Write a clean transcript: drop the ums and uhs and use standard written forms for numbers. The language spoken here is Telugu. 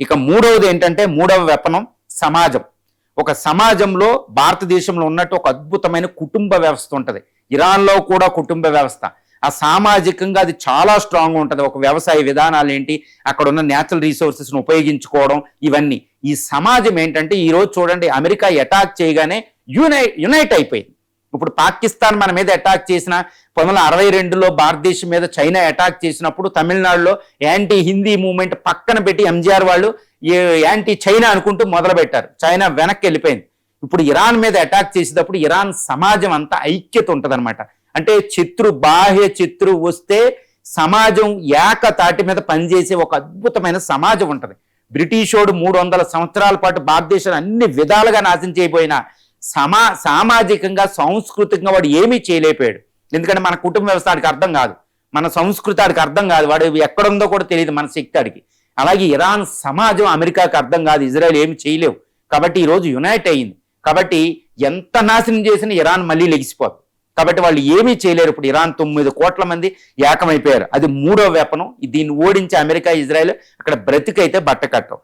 ఇక మూడవది ఏంటంటే మూడవ వెపనం సమాజం. ఒక సమాజంలో భారతదేశంలో ఉన్నట్టు ఒక అద్భుతమైన కుటుంబ వ్యవస్థ ఉంటుంది. ఇరాన్లో కూడా కుటుంబ వ్యవస్థ. ఆ సామాజికంగా అది చాలా స్ట్రాంగ్ ఉంటుంది. ఒక వ్యవసాయ విధానాలు ఏంటి, అక్కడ ఉన్న న్యాచురల్ రిసోర్సెస్ను ఉపయోగించుకోవడం, ఇవన్నీ. ఈ సమాజం ఏంటంటే ఈరోజు చూడండి, అమెరికా అటాక్ చేయగానే యునైట్ అయిపోయింది. ఇప్పుడు పాకిస్తాన్ మన మీద అటాక్ చేసిన 1962లో భారతదేశం మీద చైనా అటాక్ చేసినప్పుడు తమిళనాడులో యాంటీ హిందీ మూవ్మెంట్ పక్కన పెట్టి ఎంజీఆర్ వాళ్ళు యాంటీ చైనా అనుకుంటూ మొదలు పెట్టారు. చైనా వెనక్కి వెళ్ళిపోయింది. ఇప్పుడు ఇరాన్ మీద అటాక్ చేసేటప్పుడు ఇరాన్ సమాజం అంతా ఐక్యత ఉంటుంది. అంటే బాహ్య శత్రు వస్తే సమాజం ఏకతాటి మీద పనిచేసే ఒక అద్భుతమైన సమాజం ఉంటుంది. బ్రిటిషోడు 300 సంవత్సరాల పాటు భారతదేశాన్ని అన్ని విధాలుగా నాశనం చేయబోయిన సామాజికంగా సాంస్కృతికంగా వాడు ఏమీ చేయలేకపోయాడు. ఎందుకంటే మన కుటుంబ వ్యవస్థ ఆడికి అర్థం కాదు, మన సంస్కృతి ఆడికి అర్థం కాదు, వాడు ఎక్కడుందో కూడా తెలియదు మన శక్తి ఆడికి. అలాగే ఇరాన్ సమాజం అమెరికాకి అర్థం కాదు, ఇజ్రాయెల్ ఏమి చేయలేవు. కాబట్టి ఈరోజు యునైట్ అయ్యింది. కాబట్టి ఎంత నాశనం చేసినా ఇరాన్ మళ్ళీ లెగిసిపోదు. కాబట్టి వాళ్ళు ఏమీ చేయలేరు. ఇప్పుడు ఇరాన్ 9 కోట్ల మంది ఏకమైపోయారు. అది మూడో వెపనం. దీన్ని ఓడించి అమెరికా ఇజ్రాయెల్ అక్కడ బ్రతికైతే బట్ట కట్టవు.